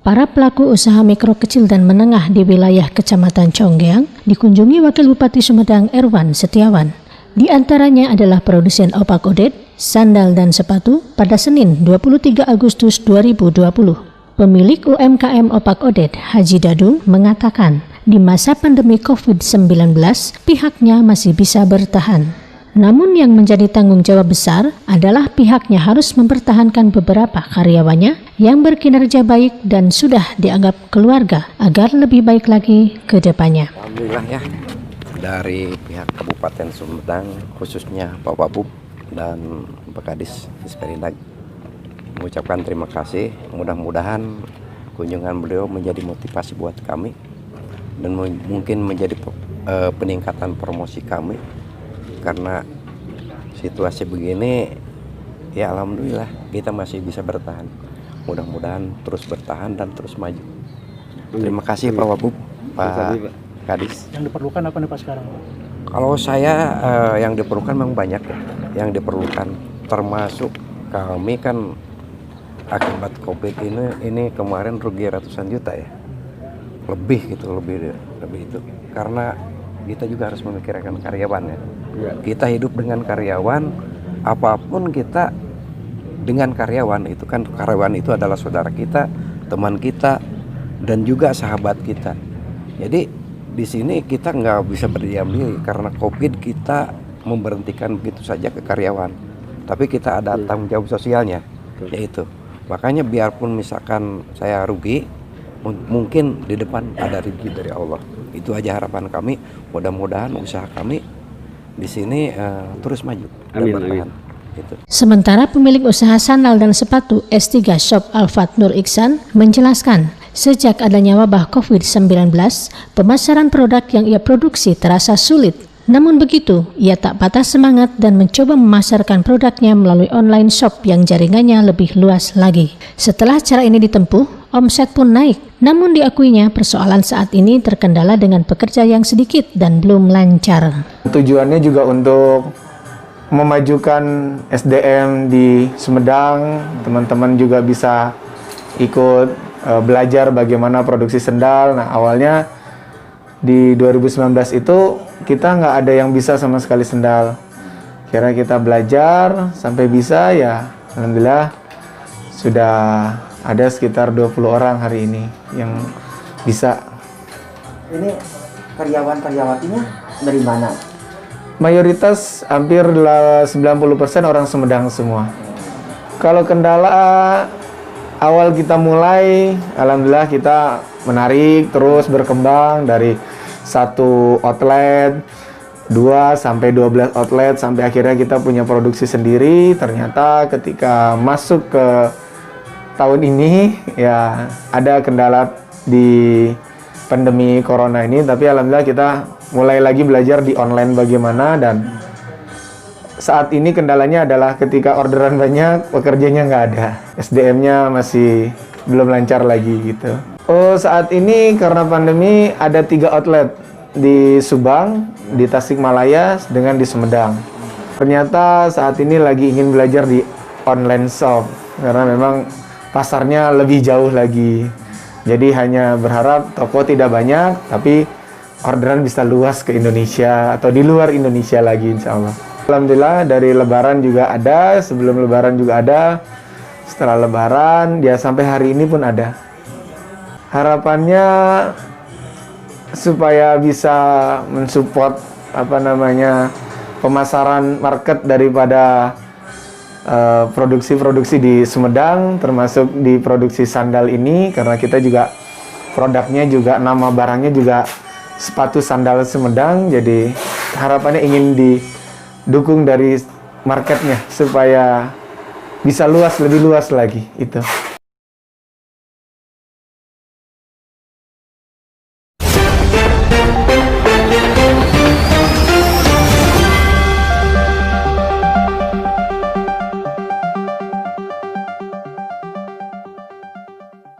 Para pelaku usaha mikro kecil dan menengah di wilayah Kecamatan Conggeang dikunjungi Wakil Bupati Sumedang Erwan Setiawan. Di antaranya adalah produsen opak odet, sandal dan sepatu pada Senin 23 Agustus 2020. Pemilik UMKM opak odet, Haji Dadung, mengatakan di masa pandemi COVID-19 pihaknya masih bisa bertahan. Namun yang menjadi tanggung jawab besar adalah pihaknya harus mempertahankan beberapa karyawannya yang berkinerja baik dan sudah dianggap keluarga agar lebih baik lagi ke depannya. Alhamdulillah ya, dari pihak Kabupaten Sumedang khususnya Pak Wabub dan Pak Kadis Disperindag mengucapkan terima kasih. Mudah-mudahan kunjungan beliau menjadi motivasi buat kami dan mungkin menjadi peningkatan promosi kami. Karena situasi begini, ya alhamdulillah kita masih bisa bertahan. Mudah-mudahan terus bertahan dan terus maju. Terima kasih Pak Wabub, Pak Kadis. Yang diperlukan apa nih Pak sekarang? Kalau saya yang diperlukan memang banyak ya. Yang diperlukan termasuk kami kan akibat COVID ini kemarin rugi ratusan juta ya. Lebih itu. Karena kita juga harus memikirkan karyawan ya. Kita hidup dengan karyawan, apapun kita dengan karyawan itu kan, karyawan itu adalah saudara kita, teman kita, dan juga sahabat kita. Jadi di sini kita nggak bisa berdiam diri karena COVID kita memberhentikan begitu saja ke karyawan. Tapi kita ada tanggung jawab sosialnya, yaitu makanya biarpun misalkan saya rugi, mungkin di depan ada rezeki dari Allah. Itu aja harapan kami. Mudah-mudahan usaha kami di sini terus maju dan bertahan. Gitu. Sementara pemilik usaha sandal dan sepatu S3 Shop Alfat Nur Iksan menjelaskan, sejak adanya wabah COVID-19, pemasaran produk yang ia produksi terasa sulit. Namun begitu, ia tak patah semangat dan mencoba memasarkan produknya melalui online shop yang jaringannya lebih luas lagi. Setelah cara ini ditempuh, omset pun naik. Namun diakuinya persoalan saat ini terkendala dengan pekerja yang sedikit dan belum lancar. Tujuannya juga untuk memajukan SDM di Sumedang. Teman-teman juga bisa ikut belajar bagaimana produksi sendal. Nah, awalnya di 2019 itu kita nggak ada yang bisa sama sekali sendal. Kira kita belajar sampai bisa ya, alhamdulillah sudah ada sekitar 20 orang hari ini yang bisa. Ini karyawan-karyawatinya dari mana? Mayoritas hampir 90% orang Sumedang semua. Kalau kendala awal kita mulai, alhamdulillah kita menarik terus berkembang dari 1 outlet, 2 sampai 12 outlet sampai akhirnya kita punya produksi sendiri. Ternyata ketika masuk ke tahun ini ya ada kendala di pandemi corona ini, tapi alhamdulillah kita mulai lagi belajar di online bagaimana. Dan saat ini kendalanya adalah ketika orderan banyak, pekerjanya nggak ada, SDM-nya masih belum lancar lagi gitu. Saat ini karena pandemi ada 3 outlet di Subang, di Tasikmalaya, dengan di Sumedang. Ternyata saat ini lagi ingin belajar di online shop karena memang pasarnya lebih jauh lagi. Jadi hanya berharap toko tidak banyak, tapi orderan bisa luas ke Indonesia atau di luar Indonesia lagi insya Allah. Alhamdulillah dari Lebaran juga ada, sebelum Lebaran juga ada, setelah Lebaran ya sampai hari ini pun ada. Harapannya supaya bisa mensupport pemasaran market daripada produksi-produksi di Sumedang, termasuk di produksi sandal ini, karena kita juga produknya juga, nama barangnya juga sepatu sandal Sumedang. Jadi harapannya ingin didukung dari marketnya supaya bisa luas, lebih luas lagi itu.